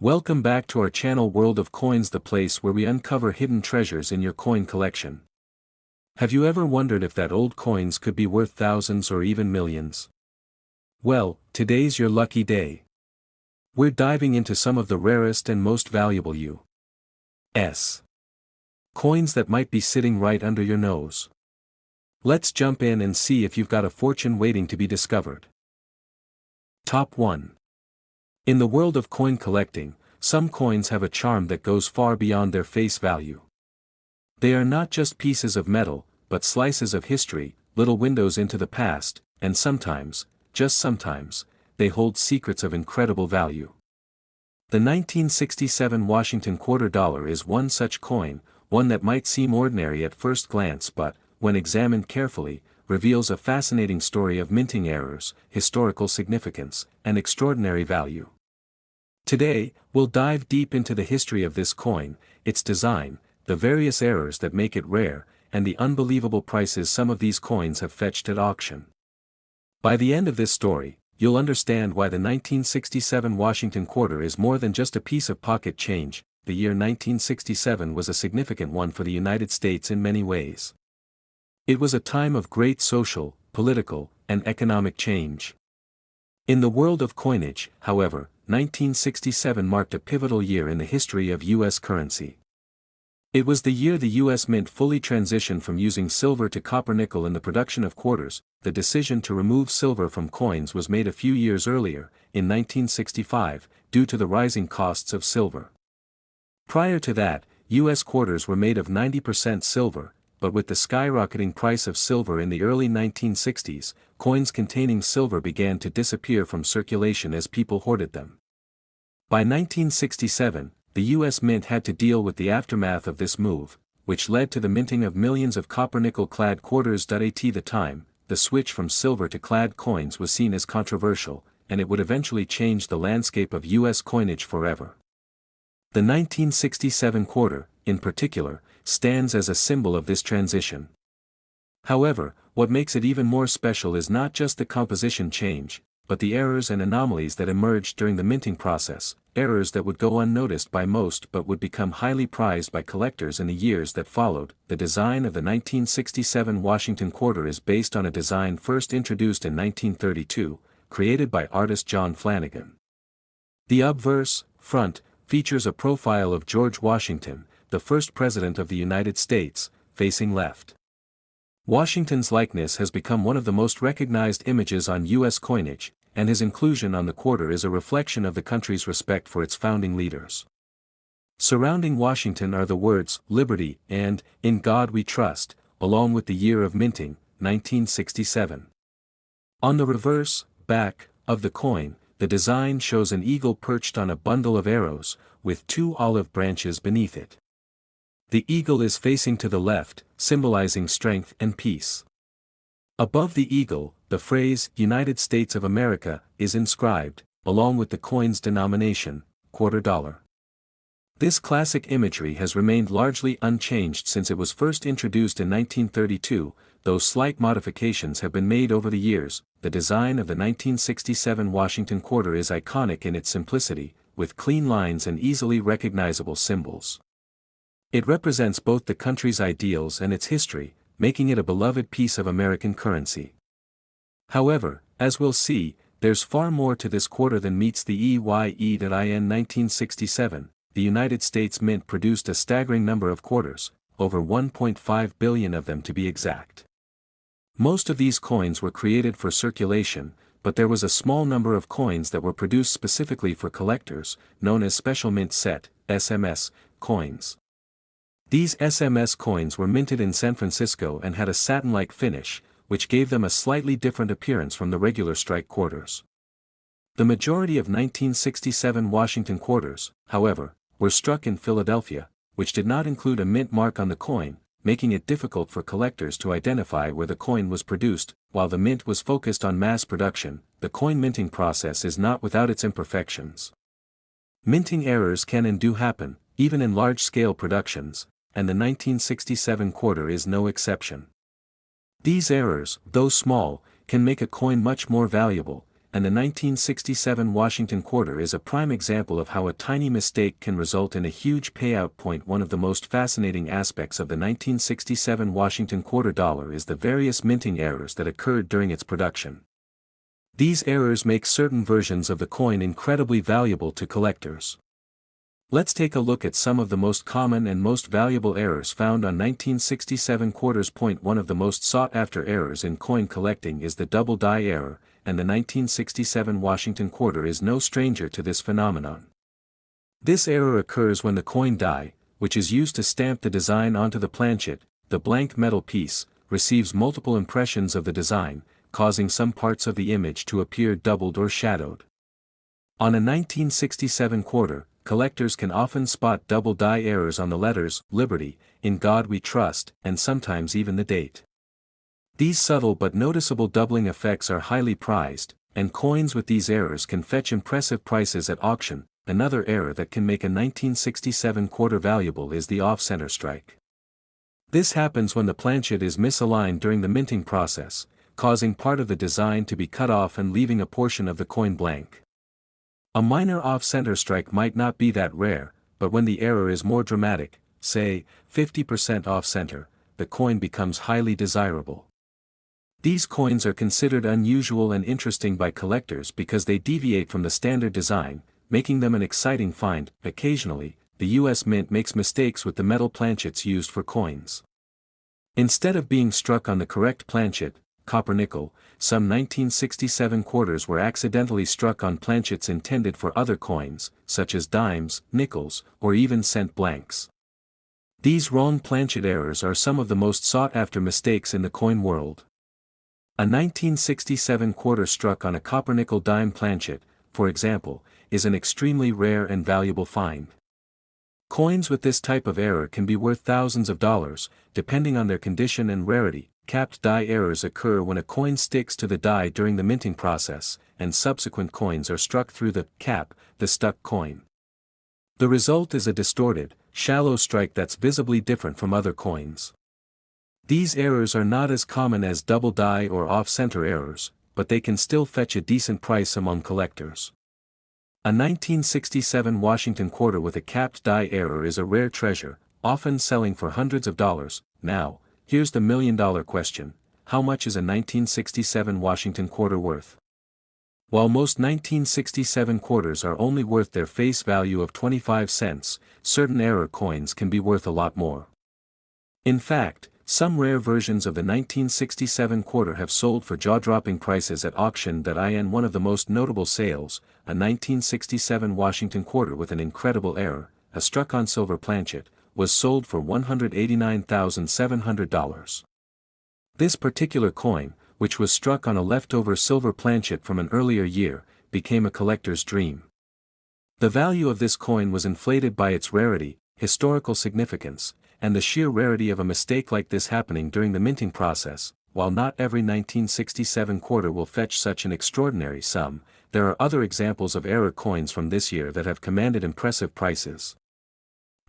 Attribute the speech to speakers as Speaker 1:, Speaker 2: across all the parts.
Speaker 1: Welcome back to our channel World of Coins, the place where we uncover hidden treasures in your coin collection. Have you ever wondered if that old coins could be worth thousands or even millions? Well, today's your lucky day. We're diving into some of the rarest and most valuable U.S. coins that might be sitting right under your nose. Let's jump in and see if you've got a fortune waiting to be discovered. Top 1. In the world of coin collecting, some coins have a charm that goes far beyond their face value. They are not just pieces of metal, but slices of history, little windows into the past, and sometimes, just sometimes, they hold secrets of incredible value. The 1967 Washington quarter dollar is one such coin, one that might seem ordinary at first glance but, when examined carefully, reveals a fascinating story of minting errors, historical significance, and extraordinary value. Today, we'll dive deep into the history of this coin, its design, the various errors that make it rare, and the unbelievable prices some of these coins have fetched at auction. By the end of this story, you'll understand why the 1967 Washington quarter is more than just a piece of pocket change. The year 1967 was a significant one for the United States in many ways. It was a time of great social, political, and economic change. In the world of coinage, however, 1967 marked a pivotal year in the history of U.S. currency. It was the year the U.S. Mint fully transitioned from using silver to copper-nickel in the production of quarters. The decision to remove silver from coins was made a few years earlier, in 1965, due to the rising costs of silver. Prior to that, U.S. quarters were made of 90% silver, but with the skyrocketing price of silver in the early 1960s, coins containing silver began to disappear from circulation as people hoarded them. By 1967, the U.S. Mint had to deal with the aftermath of this move, which led to the minting of millions of copper-nickel-clad quarters. At the time, the switch from silver to clad coins was seen as controversial, and it would eventually change the landscape of U.S. coinage forever. The 1967 quarter, in particular, stands as a symbol of this transition. However, what makes it even more special is not just the composition change, but the errors and anomalies that emerged during the minting process, errors that would go unnoticed by most but would become highly prized by collectors in the years that followed. The design of the 1967 Washington quarter is based on a design first introduced in 1932, created by artist John Flanagan. The obverse, front, features a profile of George Washington, the first president of the United States, facing left. Washington's likeness has become one of the most recognized images on U.S. coinage, and his inclusion on the quarter is a reflection of the country's respect for its founding leaders. Surrounding Washington are the words, "Liberty" and "In God We Trust," along with the year of minting, 1967. On the reverse, back, of the coin, the design shows an eagle perched on a bundle of arrows, with two olive branches beneath it. The eagle is facing to the left, symbolizing strength and peace. Above the eagle, the phrase, "United States of America," is inscribed, along with the coin's denomination, quarter dollar. This classic imagery has remained largely unchanged since it was first introduced in 1932, though slight modifications have been made over the years. The design of the 1967 Washington quarter is iconic in its simplicity, with clean lines and easily recognizable symbols. It represents both the country's ideals and its history, making it a beloved piece of American currency. However, as we'll see, there's far more to this quarter than meets the eye. In 1967, the United States Mint produced a staggering number of quarters, over 1.5 billion of them to be exact. Most of these coins were created for circulation, but there was a small number of coins that were produced specifically for collectors, known as Special Mint Set, SMS, coins. These SMS coins were minted in San Francisco and had a satin-like finish, which gave them a slightly different appearance from the regular strike quarters. The majority of 1967 Washington quarters, however, were struck in Philadelphia, which did not include a mint mark on the coin, making it difficult for collectors to identify where the coin was produced. While the mint was focused on mass production, the coin minting process is not without its imperfections. Minting errors can and do happen, even in large-scale productions, and the 1967 quarter is no exception. These errors, though small, can make a coin much more valuable, and the 1967 Washington quarter is a prime example of how a tiny mistake can result in a huge payout. One of the most fascinating aspects of the 1967 Washington quarter dollar is the various minting errors that occurred during its production. These errors make certain versions of the coin incredibly valuable to collectors. Let's take a look at some of the most common and most valuable errors found on 1967 quarters. One of the most sought-after errors in coin collecting is the double die error, and the 1967 Washington quarter is no stranger to this phenomenon. This error occurs when the coin die, which is used to stamp the design onto the planchet, the blank metal piece, receives multiple impressions of the design, causing some parts of the image to appear doubled or shadowed. On a 1967 quarter, collectors can often spot double die errors on the letters, Liberty, In God We Trust, and sometimes even the date. These subtle but noticeable doubling effects are highly prized, and coins with these errors can fetch impressive prices at auction. Another error that can make a 1967 quarter valuable is the off-center strike. This happens when the planchet is misaligned during the minting process, causing part of the design to be cut off and leaving a portion of the coin blank. A minor off-center strike might not be that rare, but when the error is more dramatic, say, 50% off-center, the coin becomes highly desirable. These coins are considered unusual and interesting by collectors because they deviate from the standard design, making them an exciting find. Occasionally, the U.S. Mint makes mistakes with the metal planchets used for coins. Instead of being struck on the correct planchet, copper-nickel, some 1967 quarters were accidentally struck on planchets intended for other coins, such as dimes, nickels, or even cent blanks. These wrong planchet errors are some of the most sought-after mistakes in the coin world. A 1967 quarter struck on a copper-nickel dime planchet, for example, is an extremely rare and valuable find. Coins with this type of error can be worth thousands of dollars, depending on their condition and rarity. Capped die errors occur when a coin sticks to the die during the minting process, and subsequent coins are struck through the cap, the stuck coin. The result is a distorted, shallow strike that's visibly different from other coins. These errors are not as common as double die or off-center errors, but they can still fetch a decent price among collectors. A 1967 Washington quarter with a capped die error is a rare treasure, often selling for hundreds of dollars. Now, here's the million-dollar question: how much is a 1967 Washington quarter worth? While most 1967 quarters are only worth their face value of 25 cents, certain error coins can be worth a lot more. In fact, some rare versions of the 1967 quarter have sold for jaw-dropping prices at auction. One of the most notable sales, a 1967 Washington quarter with an incredible error, a struck-on silver planchet, was sold for $189,700. This particular coin, which was struck on a leftover silver planchet from an earlier year, became a collector's dream. The value of this coin was inflated by its rarity, historical significance, and the sheer rarity of a mistake like this happening during the minting process. While not every 1967 quarter will fetch such an extraordinary sum, there are other examples of error coins from this year that have commanded impressive prices.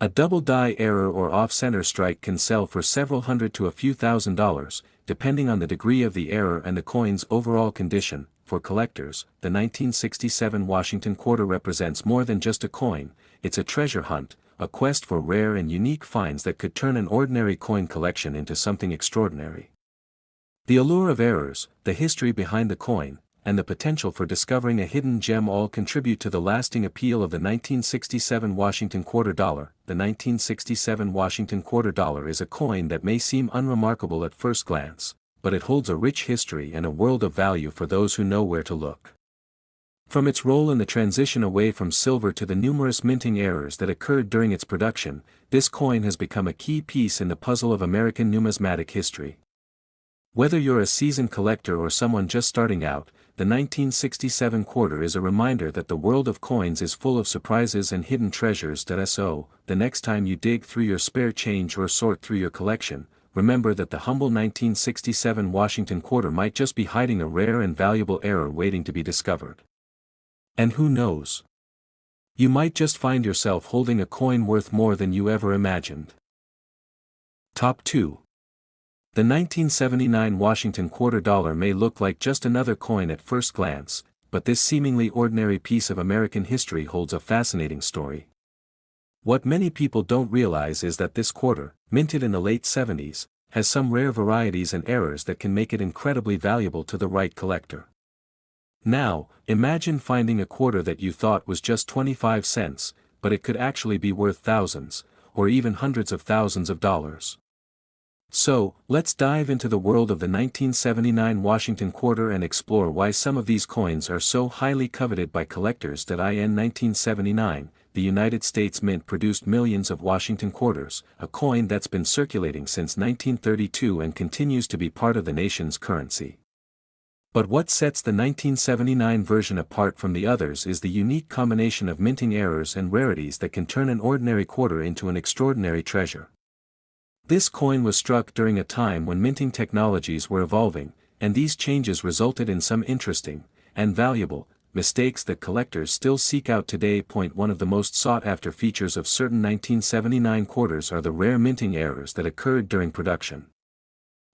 Speaker 1: A double die error or off-center strike can sell for several hundred to a few $1,000s, depending on the degree of the error and the coin's overall condition. For collectors, the 1967 Washington quarter represents more than just a coin, it's a treasure hunt, a quest for rare and unique finds that could turn an ordinary coin collection into something extraordinary. The allure of errors, the history behind the coin, and the potential for discovering a hidden gem all contribute to the lasting appeal of the 1967 Washington quarter dollar. The 1967 Washington quarter dollar is a coin that may seem unremarkable at first glance, but it holds a rich history and a world of value for those who know where to look. From its role in the transition away from silver to the numerous minting errors that occurred during its production, this coin has become a key piece in the puzzle of American numismatic history. Whether you're a seasoned collector or someone just starting out, the 1967 quarter is a reminder that the world of coins is full of surprises and hidden treasures. So, the next time you dig through your spare change or sort through your collection, remember that the humble 1967 Washington quarter might just be hiding a rare and valuable error waiting to be discovered. And who knows? You might just find yourself holding a coin worth more than you ever imagined. Top 2. The 1979 Washington quarter dollar may look like just another coin at first glance, but this seemingly ordinary piece of American history holds a fascinating story. What many people don't realize is that this quarter, minted in the late 70s, has some rare varieties and errors that can make it incredibly valuable to the right collector. Now, imagine finding a quarter that you thought was just 25 cents, but it could actually be worth thousands, or even hundreds of thousands of dollars. So, let's dive into the world of the 1979 Washington quarter and explore why some of these coins are so highly coveted by collectors. In 1979, the United States Mint produced millions of Washington quarters, a coin that's been circulating since 1932 and continues to be part of the nation's currency. But what sets the 1979 version apart from the others is the unique combination of minting errors and rarities that can turn an ordinary quarter into an extraordinary treasure. This coin was struck during a time when minting technologies were evolving, and these changes resulted in some interesting, and valuable, mistakes that collectors still seek out today. One of the most sought-after features of certain 1979 quarters are the rare minting errors that occurred during production.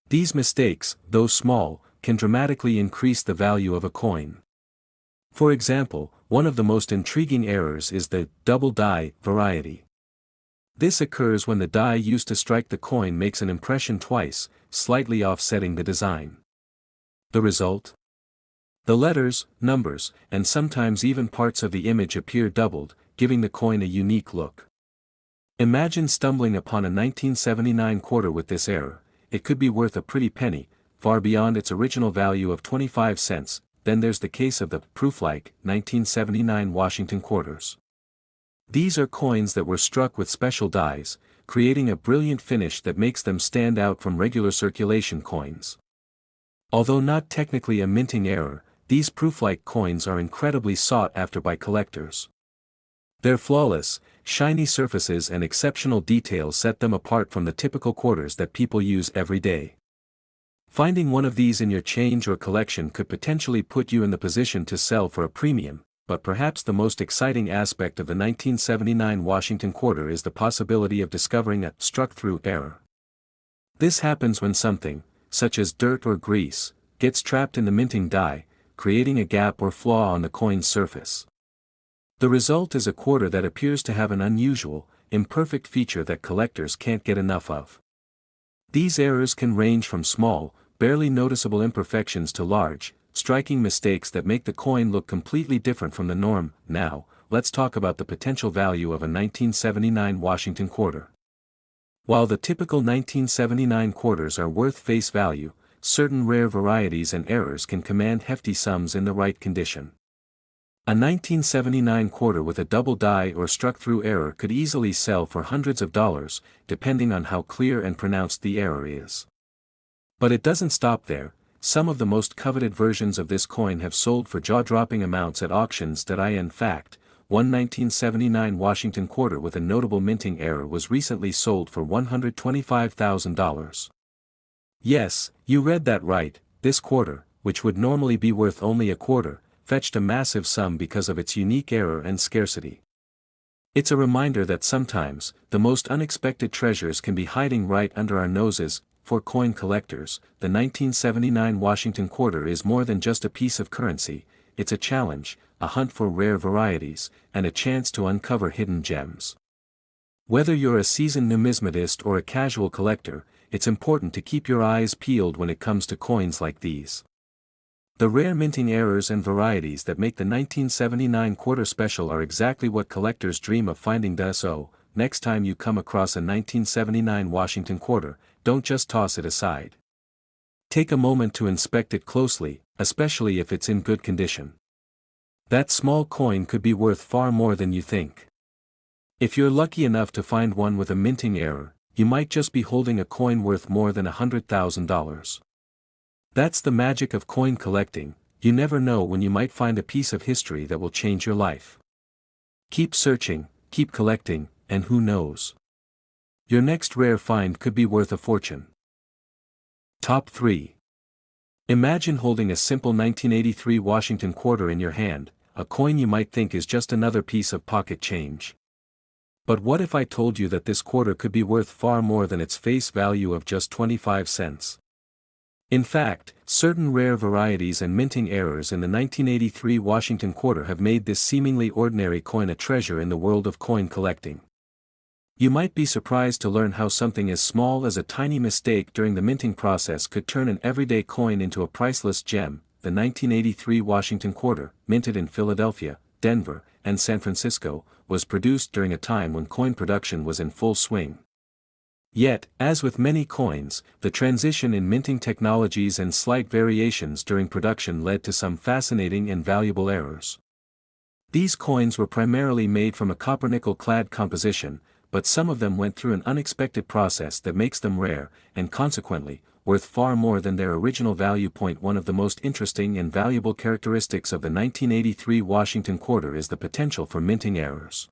Speaker 1: These mistakes, though small, can dramatically increase the value of a coin. For example, one of the most intriguing errors is the double die variety. This occurs when the die used to strike the coin makes an impression twice, slightly offsetting the design. The result? The letters, numbers, and sometimes even parts of the image appear doubled, giving the coin a unique look. Imagine stumbling upon a 1979 quarter with this error. It could be worth a pretty penny, far beyond its original value of 25 cents. Then there's the case of the proof-like 1979 Washington quarters. These are coins that were struck with special dies, creating a brilliant finish that makes them stand out from regular circulation coins. Although not technically a minting error, these proof-like coins are incredibly sought after by collectors. Their flawless, shiny surfaces and exceptional details set them apart from the typical quarters that people use every day. Finding one of these in your change or collection could potentially put you in the position to sell for a premium. But perhaps the most exciting aspect of the 1979 Washington quarter is the possibility of discovering a struck-through error. This happens when something, such as dirt or grease, gets trapped in the minting die, creating a gap or flaw on the coin's surface. The result is a quarter that appears to have an unusual, imperfect feature that collectors can't get enough of. These errors can range from small, barely noticeable imperfections to large, striking mistakes that make the coin look completely different from the norm. Now, let's talk about the potential value of a 1979 Washington quarter. While the typical 1979 quarters are worth face value, certain rare varieties and errors can command hefty sums in the right condition. A 1979 quarter with a double die or struck-through error could easily sell for hundreds of dollars, depending on how clear and pronounced the error is. But it doesn't stop there. Some of the most coveted versions of this coin have sold for jaw-dropping amounts at auctions. In fact, one 1979 Washington quarter with a notable minting error was recently sold for $125,000. Yes, you read that right, this quarter, which would normally be worth only a quarter, fetched a massive sum because of its unique error and scarcity. It's a reminder that sometimes, the most unexpected treasures can be hiding right under our noses. For coin collectors, the 1979 Washington quarter is more than just a piece of currency, it's a challenge, a hunt for rare varieties, and a chance to uncover hidden gems. Whether you're a seasoned numismatist or a casual collector, it's important to keep your eyes peeled when it comes to coins like these. The rare minting errors and varieties that make the 1979 quarter special are exactly what collectors dream of finding. So, next time you come across a 1979 Washington quarter, don't just toss it aside. Take a moment to inspect it closely, especially if it's in good condition. That small coin could be worth far more than you think. If you're lucky enough to find one with a minting error, you might just be holding a coin worth more than $100,000. That's the magic of coin collecting. You never know when you might find a piece of history that will change your life. Keep searching, keep collecting, and who knows? Your next rare find could be worth a fortune. Top 3. Imagine holding a simple 1983 Washington quarter in your hand, a coin you might think is just another piece of pocket change. But what if I told you that this quarter could be worth far more than its face value of just 25 cents? In fact, certain rare varieties and minting errors in the 1983 Washington quarter have made this seemingly ordinary coin a treasure in the world of coin collecting. You might be surprised to learn how something as small as a tiny mistake during the minting process could turn an everyday coin into a priceless gem. The 1983 Washington quarter, minted in Philadelphia, Denver, and San Francisco, was produced during a time when coin production was in full swing. Yet, as with many coins, the transition in minting technologies and slight variations during production led to some fascinating and valuable errors. These coins were primarily made from a copper-nickel clad composition, but some of them went through an unexpected process that makes them rare, and consequently, worth far more than their original value. One of the most interesting and valuable characteristics of the 1983 Washington quarter is the potential for minting errors.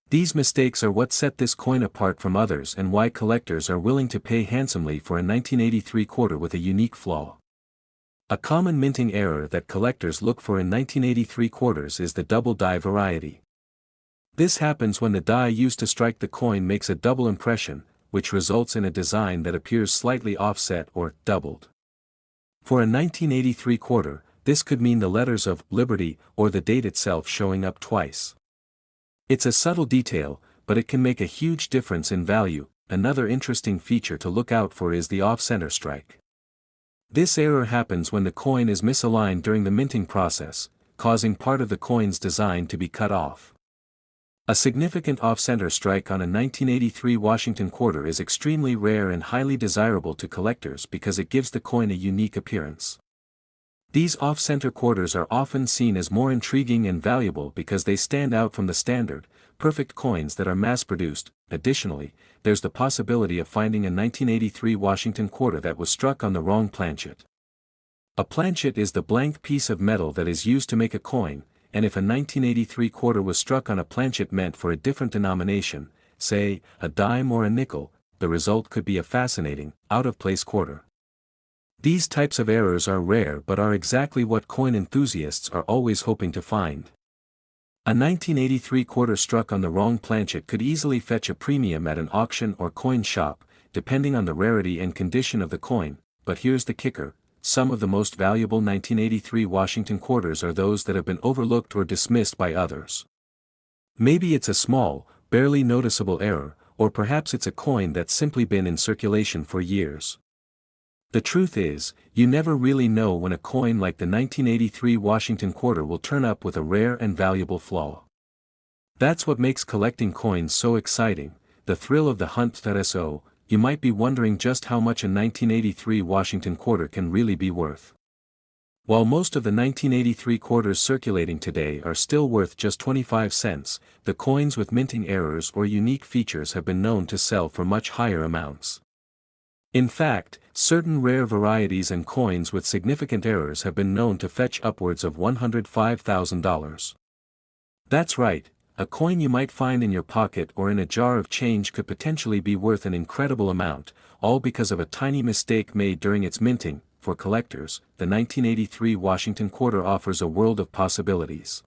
Speaker 1: These mistakes are what set this coin apart from others and why collectors are willing to pay handsomely for a 1983 quarter with a unique flaw. A common minting error that collectors look for in 1983 quarters is the double die variety. This happens when the die used to strike the coin makes a double impression, which results in a design that appears slightly offset or doubled. For a 1983 quarter, this could mean the letters of Liberty or the date itself showing up twice. It's a subtle detail, but it can make a huge difference in value. Another interesting feature to look out for is the off-center strike. This error happens when the coin is misaligned during the minting process, causing part of the coin's design to be cut off. A significant off-center strike on a 1983 Washington quarter is extremely rare and highly desirable to collectors because it gives the coin a unique appearance. These off-center quarters are often seen as more intriguing and valuable because they stand out from the standard, perfect coins that are mass-produced. Additionally, there's the possibility of finding a 1983 Washington quarter that was struck on the wrong planchet. A planchet is the blank piece of metal that is used to make a coin, and if a 1983 quarter was struck on a planchet meant for a different denomination, say, a dime or a nickel, the result could be a fascinating, out-of-place quarter. These types of errors are rare but are exactly what coin enthusiasts are always hoping to find. A 1983 quarter struck on the wrong planchet could easily fetch a premium at an auction or coin shop, depending on the rarity and condition of the coin, but here's the kicker. Some of the most valuable 1983 Washington quarters are those that have been overlooked or dismissed by others. Maybe it's a small, barely noticeable error, or perhaps it's a coin that's simply been in circulation for years. The truth is, you never really know when a coin like the 1983 Washington quarter will turn up with a rare and valuable flaw. That's what makes collecting coins so exciting, the thrill of the hunt. So, you might be wondering just how much a 1983 Washington quarter can really be worth. While most of the 1983 quarters circulating today are still worth just 25 cents, the coins with minting errors or unique features have been known to sell for much higher amounts. In fact, certain rare varieties and coins with significant errors have been known to fetch upwards of $105,000. That's right. A coin you might find in your pocket or in a jar of change could potentially be worth an incredible amount, all because of a tiny mistake made during its minting. For collectors, the 1983 Washington quarter offers a world of possibilities.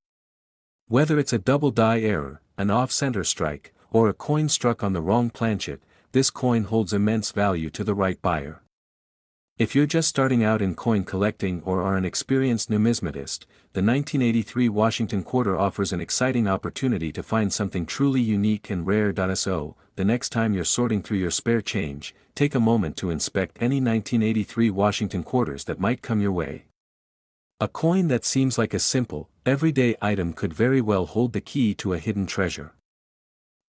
Speaker 1: Whether it's a double die error, an off-center strike, or a coin struck on the wrong planchet, this coin holds immense value to the right buyer. If you're just starting out in coin collecting or are an experienced numismatist, the 1983 Washington quarter offers an exciting opportunity to find something truly unique and rare. So, the next time you're sorting through your spare change, take a moment to inspect any 1983 Washington quarters that might come your way. A coin that seems like a simple, everyday item could very well hold the key to a hidden treasure.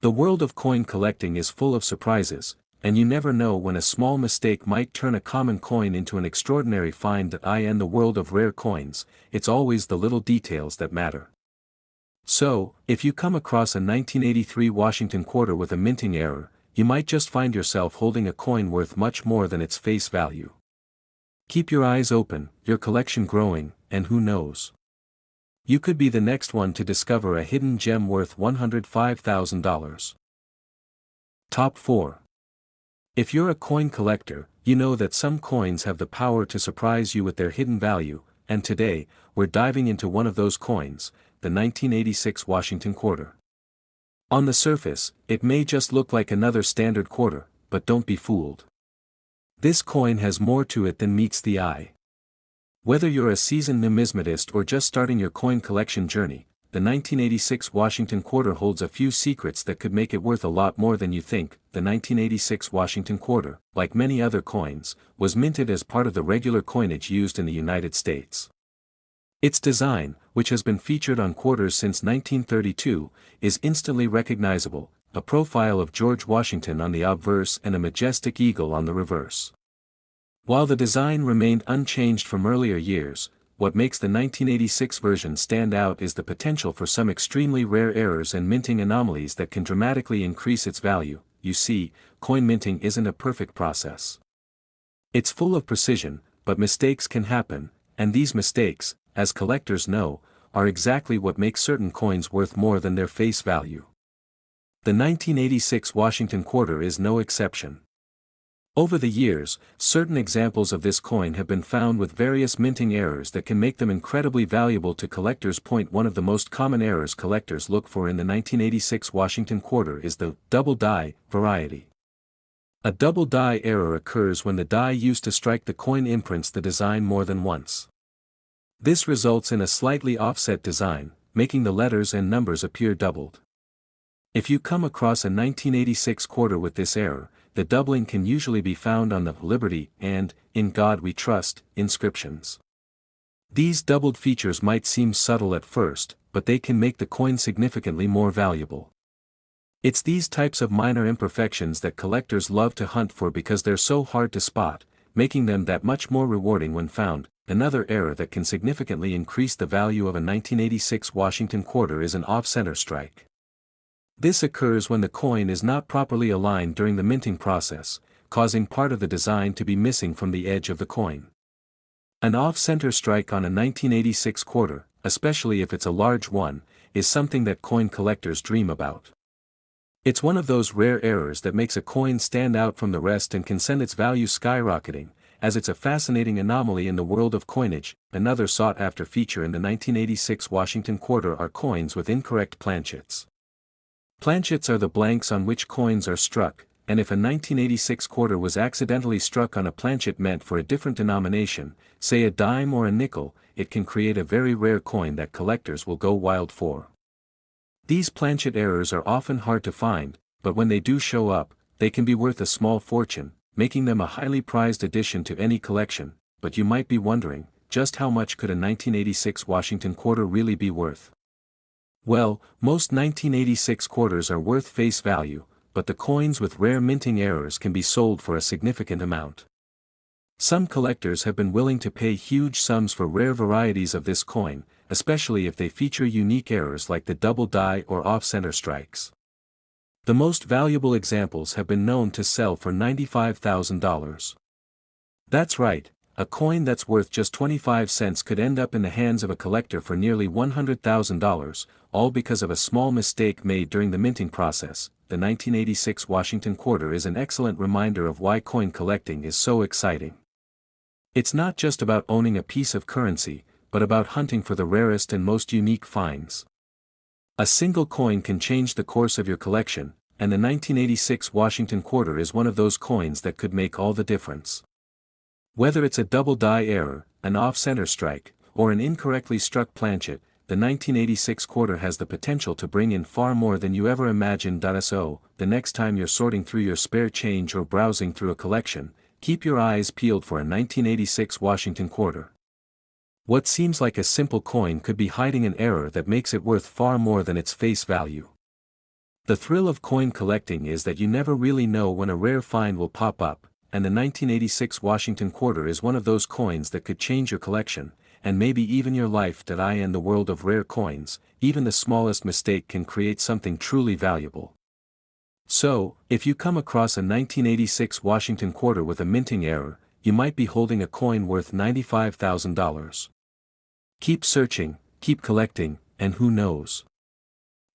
Speaker 1: The world of coin collecting is full of surprises, and you never know when a small mistake might turn a common coin into an extraordinary find. In the world of rare coins, it's always the little details that matter. So, if you come across a 1983 Washington quarter with a minting error, you might just find yourself holding a coin worth much more than its face value. Keep your eyes open, your collection growing, and who knows? You could be the next one to discover a hidden gem worth $105,000. Top 4. If you're a coin collector, you know that some coins have the power to surprise you with their hidden value, and today, we're diving into one of those coins, the 1986 Washington quarter. On the surface, it may just look like another standard quarter, but don't be fooled. This coin has more to it than meets the eye. Whether you're a seasoned numismatist or just starting your coin collection journey, the 1986 Washington Quarter holds a few secrets that could make it worth a lot more than you think. The 1986 Washington Quarter, like many other coins, was minted as part of the regular coinage used in the United States. Its design, which has been featured on quarters since 1932, is instantly recognizable, a profile of George Washington on the obverse and a majestic eagle on the reverse. While the design remained unchanged from earlier years, what makes the 1986 version stand out is the potential for some extremely rare errors and minting anomalies that can dramatically increase its value. You see, coin minting isn't a perfect process. It's full of precision, but mistakes can happen, and these mistakes, as collectors know, are exactly what makes certain coins worth more than their face value. The 1986 Washington Quarter is no exception. Over the years, certain examples of this coin have been found with various minting errors that can make them incredibly valuable to collectors. One of the most common errors collectors look for in the 1986 Washington Quarter is the double die variety. A double die error occurs when the die used to strike the coin imprints the design more than once. This results in a slightly offset design, making the letters and numbers appear doubled. If you come across a 1986 quarter with this error, the doubling can usually be found on the "Liberty" and "In God We Trust" inscriptions. These doubled features might seem subtle at first, but they can make the coin significantly more valuable. It's these types of minor imperfections that collectors love to hunt for because they're so hard to spot, making them that much more rewarding when found. Another error that can significantly increase the value of a 1986 Washington quarter is an off-center strike. This occurs when the coin is not properly aligned during the minting process, causing part of the design to be missing from the edge of the coin. An off-center strike on a 1986 quarter, especially if it's a large one, is something that coin collectors dream about. It's one of those rare errors that makes a coin stand out from the rest and can send its value skyrocketing, as it's a fascinating anomaly in the world of coinage. Another sought-after feature in the 1986 Washington quarter are coins with incorrect planchets. Planchets are the blanks on which coins are struck, and if a 1986 quarter was accidentally struck on a planchet meant for a different denomination, say a dime or a nickel, it can create a very rare coin that collectors will go wild for. These planchet errors are often hard to find, but when they do show up, they can be worth a small fortune, making them a highly prized addition to any collection. But you might be wondering, just how much could a 1986 Washington quarter really be worth? Well, most 1986 quarters are worth face value, but the coins with rare minting errors can be sold for a significant amount. Some collectors have been willing to pay huge sums for rare varieties of this coin, especially if they feature unique errors like the double die or off-center strikes. The most valuable examples have been known to sell for $95,000. That's right, a coin that's worth just 25 cents could end up in the hands of a collector for nearly $100,000, all because of a small mistake made during the minting process. The 1986 Washington quarter is an excellent reminder of why coin collecting is so exciting. It's not just about owning a piece of currency, but about hunting for the rarest and most unique finds. A single coin can change the course of your collection, and the 1986 Washington quarter is one of those coins that could make all the difference. Whether it's a double die error, an off-center strike, or an incorrectly struck planchet, the 1986 quarter has the potential to bring in far more than you ever imagined. So, the next time you're sorting through your spare change or browsing through a collection, keep your eyes peeled for a 1986 Washington quarter. What seems like a simple coin could be hiding an error that makes it worth far more than its face value. The thrill of coin collecting is that you never really know when a rare find will pop up, and the 1986 Washington quarter is one of those coins that could change your collection, and maybe even your life. In the world of rare coins, even the smallest mistake can create something truly valuable. So, if you come across a 1986 Washington quarter with a minting error, you might be holding a coin worth $95,000. Keep searching, keep collecting, and who knows?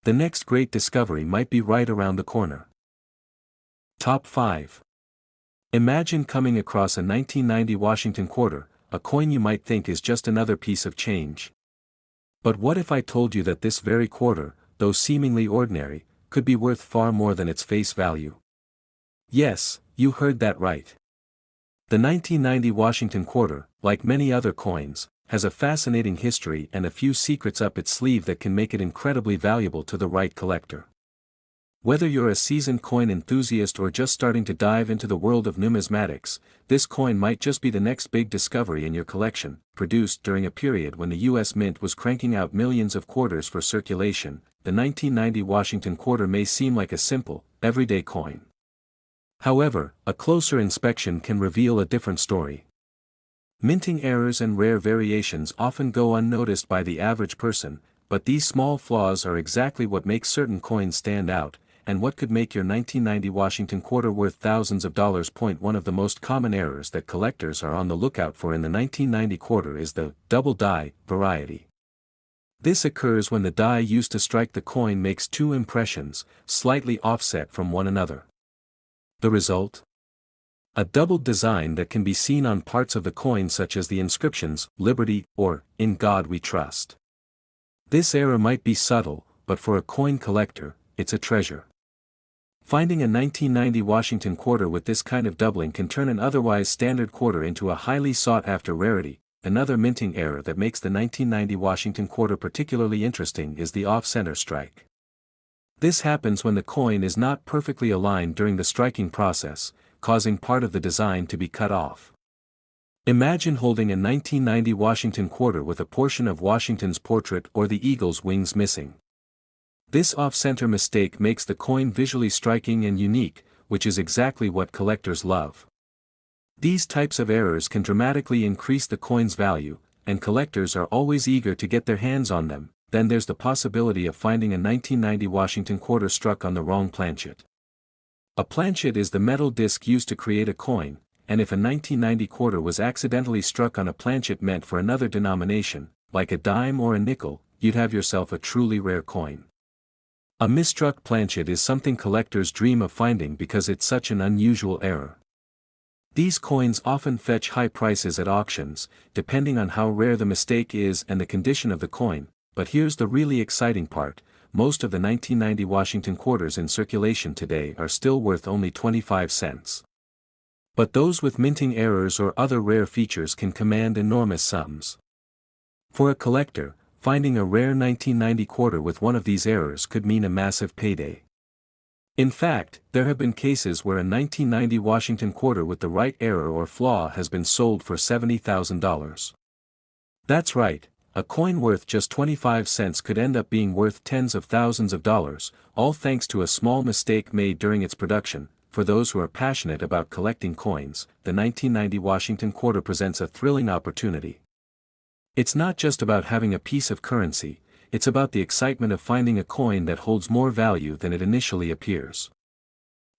Speaker 1: The next great discovery might be right around the corner. Top 5. Imagine coming across a 1990 Washington quarter, a coin you might think is just another piece of change. But what if I told you that this very quarter, though seemingly ordinary, could be worth far more than its face value? Yes, you heard that right. The 1990 Washington quarter, like many other coins, has a fascinating history and a few secrets up its sleeve that can make it incredibly valuable to the right collector. Whether you're a seasoned coin enthusiast or just starting to dive into the world of numismatics, this coin might just be the next big discovery in your collection. Produced during a period when the U.S. Mint was cranking out millions of quarters for circulation, the 1990 Washington quarter may seem like a simple, everyday coin. However, a closer inspection can reveal a different story. Minting errors and rare variations often go unnoticed by the average person, but these small flaws are exactly what makes certain coins stand out, and what could make your 1990 Washington quarter worth thousands of dollars. One of the most common errors that collectors are on the lookout for in the 1990 quarter is the double die variety. This occurs when the die used to strike the coin makes two impressions, slightly offset from one another. The result? A doubled design that can be seen on parts of the coin such as the inscriptions, Liberty, or, In God We Trust. This error might be subtle, but for a coin collector, it's a treasure. Finding a 1990 Washington quarter with this kind of doubling can turn an otherwise standard quarter into a highly sought-after rarity. Another minting error that makes the 1990 Washington quarter particularly interesting is the off-center strike. This happens when the coin is not perfectly aligned during the striking process, causing part of the design to be cut off. Imagine holding a 1990 Washington quarter with a portion of Washington's portrait or the eagle's wings missing. This off-center mistake makes the coin visually striking and unique, which is exactly what collectors love. These types of errors can dramatically increase the coin's value, and collectors are always eager to get their hands on them. Then there's the possibility of finding a 1990 Washington quarter struck on the wrong planchet. A planchet is the metal disc used to create a coin, and if a 1990 quarter was accidentally struck on a planchet meant for another denomination, like a dime or a nickel, you'd have yourself a truly rare coin. A misstruck planchet is something collectors dream of finding because it's such an unusual error. These coins often fetch high prices at auctions, depending on how rare the mistake is and the condition of the coin. But here's the really exciting part: most of the 1990 Washington quarters in circulation today are still worth only 25 cents. But those with minting errors or other rare features can command enormous sums. For a collector, finding a rare 1990 quarter with one of these errors could mean a massive payday. In fact, there have been cases where a 1990 Washington quarter with the right error or flaw has been sold for $70,000. That's right. A coin worth just 25 cents could end up being worth tens of thousands of dollars, all thanks to a small mistake made during its production. For those who are passionate about collecting coins, the 1990 Washington quarter presents a thrilling opportunity. It's not just about having a piece of currency, it's about the excitement of finding a coin that holds more value than it initially appears.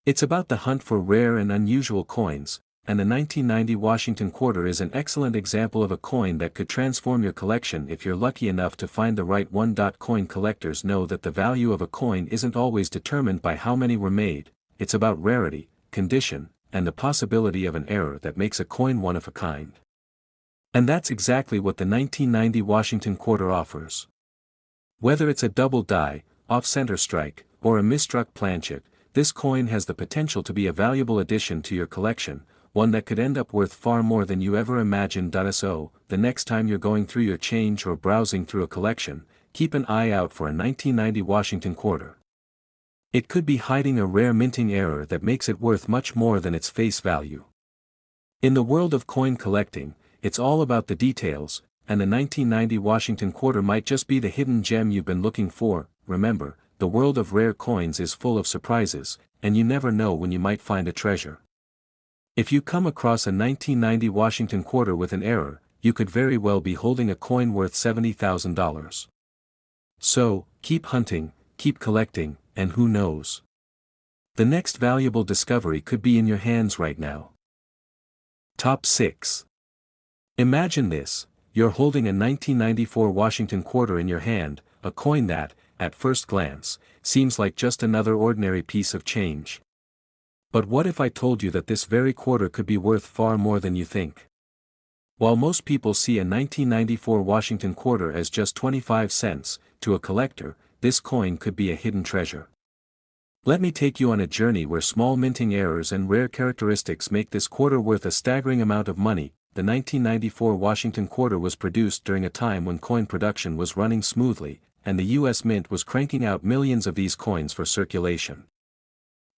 Speaker 1: It's about the hunt for rare and unusual coins, and the 1990 Washington quarter is an excellent example of a coin that could transform your collection if you're lucky enough to find the right one. Coin collectors know that the value of a coin isn't always determined by how many were made, it's about rarity, condition, and the possibility of an error that makes a coin one of a kind. And that's exactly what the 1990 Washington quarter offers. Whether it's a double die, off-center strike, or a misstruck planchet, this coin has the potential to be a valuable addition to your collection, one that could end up worth far more than you ever imagined. So, the next time you're going through your change or browsing through a collection, keep an eye out for a 1990 Washington quarter. It could be hiding a rare minting error that makes it worth much more than its face value. In the world of coin collecting, it's all about the details, and the 1990 Washington quarter might just be the hidden gem you've been looking for. Remember, the world of rare coins is full of surprises, and you never know when you might find a treasure. If you come across a 1990 Washington quarter with an error, you could very well be holding a coin worth $70,000. So, keep hunting, keep collecting, and who knows? The next valuable discovery could be in your hands right now. Top 6. Imagine this: you're holding a 1994 Washington quarter in your hand, a coin that, at first glance, seems like just another ordinary piece of change. But what if I told you that this very quarter could be worth far more than you think? While most people see a 1994 Washington quarter as just 25 cents, to a collector, this coin could be a hidden treasure. Let me take you on a journey where small minting errors and rare characteristics make this quarter worth a staggering amount of money. The 1994 Washington quarter was produced during a time when coin production was running smoothly, and the U.S. Mint was cranking out millions of these coins for circulation.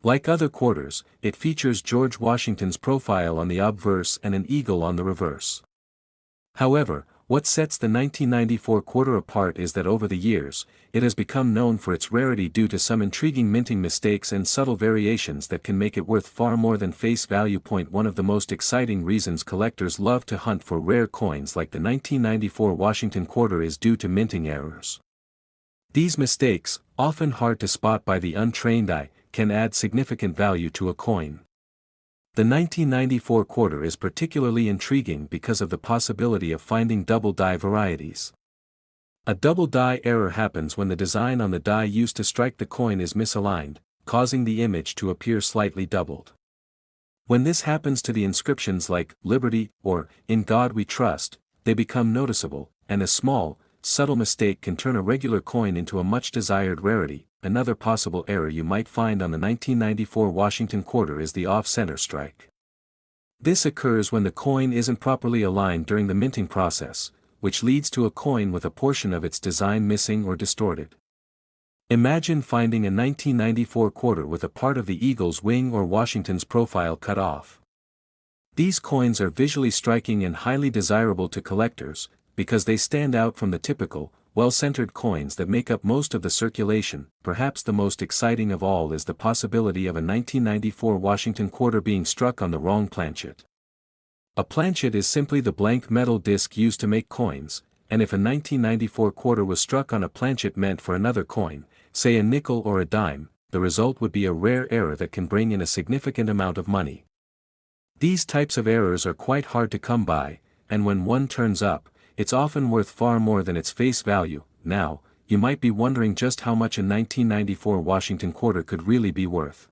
Speaker 1: Like other quarters, it features George Washington's profile on the obverse and an eagle on the reverse. However, what sets the 1994 quarter apart is that over the years, it has become known for its rarity due to some intriguing minting mistakes and subtle variations that can make it worth far more than face value. One of the most exciting reasons collectors love to hunt for rare coins like the 1994 Washington quarter is due to minting errors. These mistakes, often hard to spot by the untrained eye, can add significant value to a coin. The 1994 quarter is particularly intriguing because of the possibility of finding double die varieties. A double die error happens when the design on the die used to strike the coin is misaligned, causing the image to appear slightly doubled. When this happens to the inscriptions like "Liberty" or "In God We Trust," they become noticeable, and a small, subtle mistake can turn a regular coin into a much desired rarity. Another possible error you might find on the 1994 Washington quarter is the off-center strike. This occurs when the coin isn't properly aligned during the minting process, which leads to a coin with a portion of its design missing or distorted. Imagine finding a 1994 quarter with a part of the eagle's wing or Washington's profile cut off. These coins are visually striking and highly desirable to collectors, because they stand out from the typical, well-centered coins that make up most of the circulation. Perhaps the most exciting of all is the possibility of a 1994 Washington quarter being struck on the wrong planchet. A planchet is simply the blank metal disc used to make coins, and if a 1994 quarter was struck on a planchet meant for another coin, say a nickel or a dime, the result would be a rare error that can bring in a significant amount of money. These types of errors are quite hard to come by, and when one turns up, it's often worth far more than its face value. Now, you might be wondering just how much a 1994 Washington quarter could really be worth.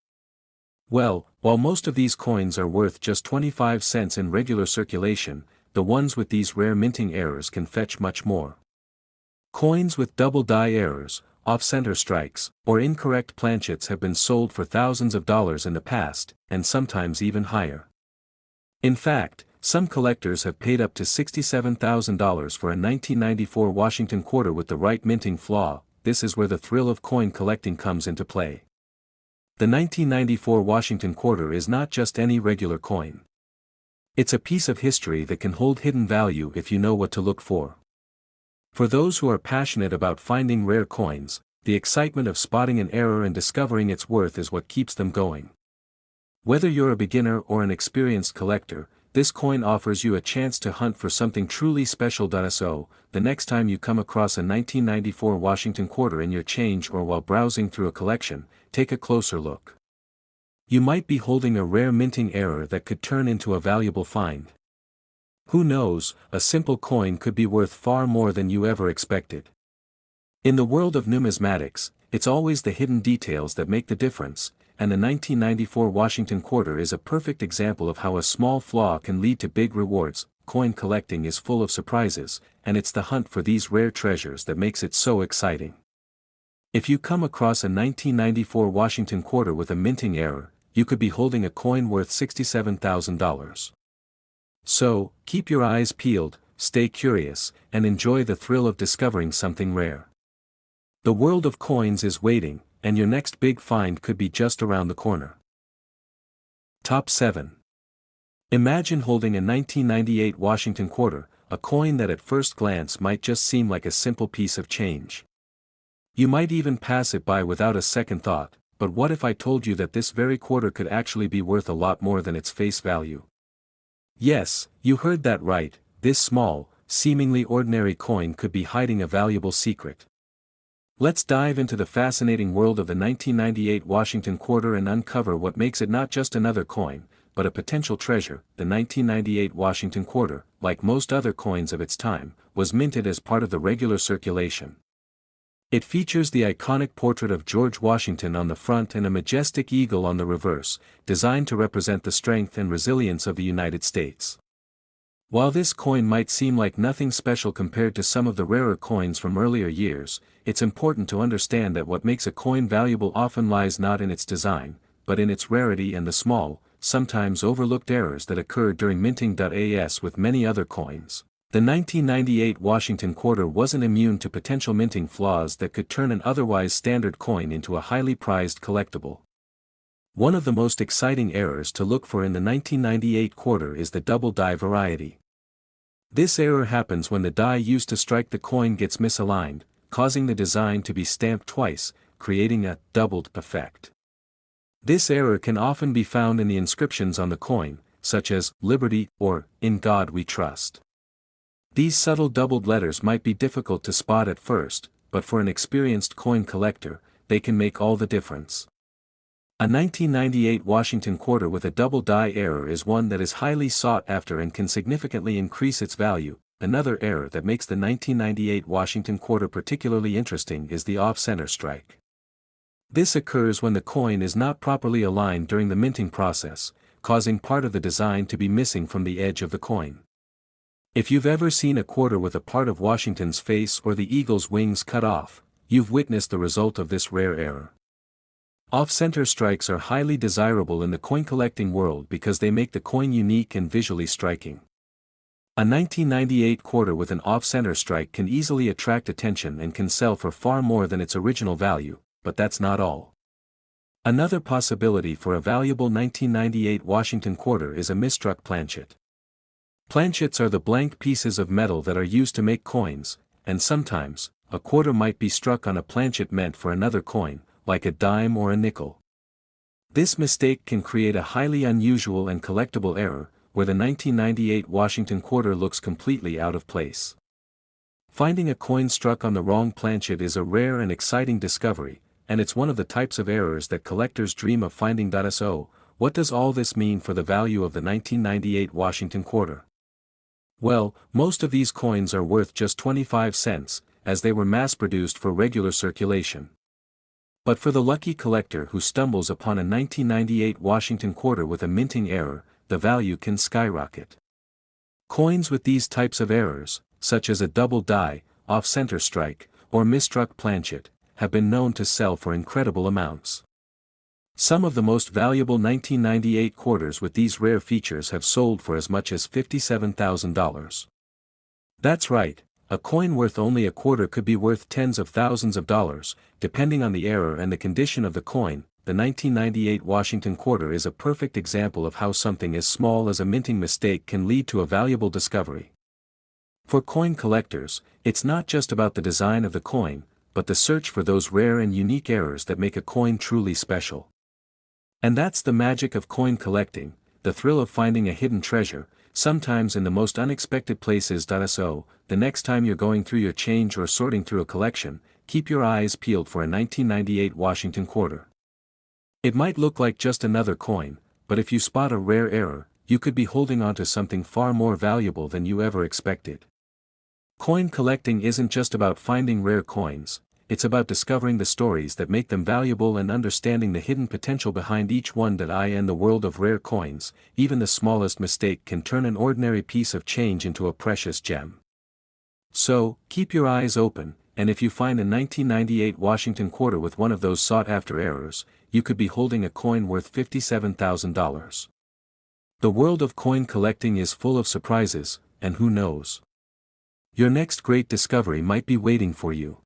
Speaker 1: Well, while most of these coins are worth just 25 cents in regular circulation, the ones with these rare minting errors can fetch much more. Coins with double die errors, off-center strikes, or incorrect planchets have been sold for thousands of dollars in the past, and sometimes even higher. In fact, some collectors have paid up to $67,000 for a 1994 Washington quarter with the right minting flaw. This is where the thrill of coin collecting comes into play. The 1994 Washington quarter is not just any regular coin. It's a piece of history that can hold hidden value if you know what to look for. For those who are passionate about finding rare coins, the excitement of spotting an error and discovering its worth is what keeps them going. Whether you're a beginner or an experienced collector, this coin offers you a chance to hunt for something truly special. So, the next time you come across a 1994 Washington quarter in your change or while browsing through a collection, take a closer look. You might be holding a rare minting error that could turn into a valuable find. Who knows, a simple coin could be worth far more than you ever expected. In the world of numismatics, it's always the hidden details that make the difference, and the 1994 Washington quarter is a perfect example of how a small flaw can lead to big rewards. Coin collecting is full of surprises, and it's the hunt for these rare treasures that makes it so exciting. If you come across a 1994 Washington quarter with a minting error, you could be holding a coin worth $67,000. So, keep your eyes peeled, stay curious, and enjoy the thrill of discovering something rare. The world of coins is waiting, and your next big find could be just around the corner. Top 7. Imagine holding a 1998 Washington quarter, a coin that at first glance might just seem like a simple piece of change. You might even pass it by without a second thought, but what if I told you that this very quarter could actually be worth a lot more than its face value? Yes, you heard that right, this small, seemingly ordinary coin could be hiding a valuable secret. Let's dive into the fascinating world of the 1998 Washington quarter and uncover what makes it not just another coin, but a potential treasure. The 1998 Washington quarter, like most other coins of its time, was minted as part of the regular circulation. It features the iconic portrait of George Washington on the front and a majestic eagle on the reverse, designed to represent the strength and resilience of the United States. While this coin might seem like nothing special compared to some of the rarer coins from earlier years, it's important to understand that what makes a coin valuable often lies not in its design, but in its rarity and the small, sometimes overlooked errors that occur during minting. As with many other coins, the 1998 Washington quarter wasn't immune to potential minting flaws that could turn an otherwise standard coin into a highly prized collectible. One of the most exciting errors to look for in the 1998 quarter is the double die variety. This error happens when the die used to strike the coin gets misaligned, causing the design to be stamped twice, creating a doubled effect. This error can often be found in the inscriptions on the coin, such as Liberty or In God We Trust. These subtle doubled letters might be difficult to spot at first, but for an experienced coin collector, they can make all the difference. A 1998 Washington quarter with a double die error is one that is highly sought after and can significantly increase its value. Another error that makes the 1998 Washington quarter particularly interesting is the off-center strike. This occurs when the coin is not properly aligned during the minting process, causing part of the design to be missing from the edge of the coin. If you've ever seen a quarter with a part of Washington's face or the eagle's wings cut off, you've witnessed the result of this rare error. Off-center strikes are highly desirable in the coin collecting world because they make the coin unique and visually striking. A 1998 quarter with an off-center strike can easily attract attention and can sell for far more than its original value, but that's not all. Another possibility for a valuable 1998 Washington quarter is a misstruck planchet. Planchets are the blank pieces of metal that are used to make coins, and sometimes, a quarter might be struck on a planchet meant for another coin, like a dime or a nickel. This mistake can create a highly unusual and collectible error, where the 1998 Washington quarter looks completely out of place. Finding a coin struck on the wrong planchet is a rare and exciting discovery, and it's one of the types of errors that collectors dream of finding. So, what does all this mean for the value of the 1998 Washington quarter? Well, most of these coins are worth just 25 cents, as they were mass-produced for regular circulation. But for the lucky collector who stumbles upon a 1998 Washington quarter with a minting error, the value can skyrocket. Coins with these types of errors, such as a double die, off-center strike, or misstruck planchet, have been known to sell for incredible amounts. Some of the most valuable 1998 quarters with these rare features have sold for as much as $57,000. That's right, a coin worth only a quarter could be worth tens of thousands of dollars, depending on the error and the condition of the coin. The 1998 Washington quarter is a perfect example of how something as small as a minting mistake can lead to a valuable discovery. For coin collectors, it's not just about the design of the coin, but the search for those rare and unique errors that make a coin truly special. And that's the magic of coin collecting, the thrill of finding a hidden treasure, sometimes in the most unexpected places. So, the next time you're going through your change or sorting through a collection, keep your eyes peeled for a 1998 Washington quarter. It might look like just another coin, but if you spot a rare error, you could be holding on to something far more valuable than you ever expected. Coin collecting isn't just about finding rare coins, it's about discovering the stories that make them valuable and understanding the hidden potential behind each one. In the world of rare coins, even the smallest mistake can turn an ordinary piece of change into a precious gem. So, keep your eyes open, and if you find a 1998 Washington quarter with one of those sought-after errors, you could be holding a coin worth $57,000. The world of coin collecting is full of surprises, and who knows? Your next great discovery might be waiting for you.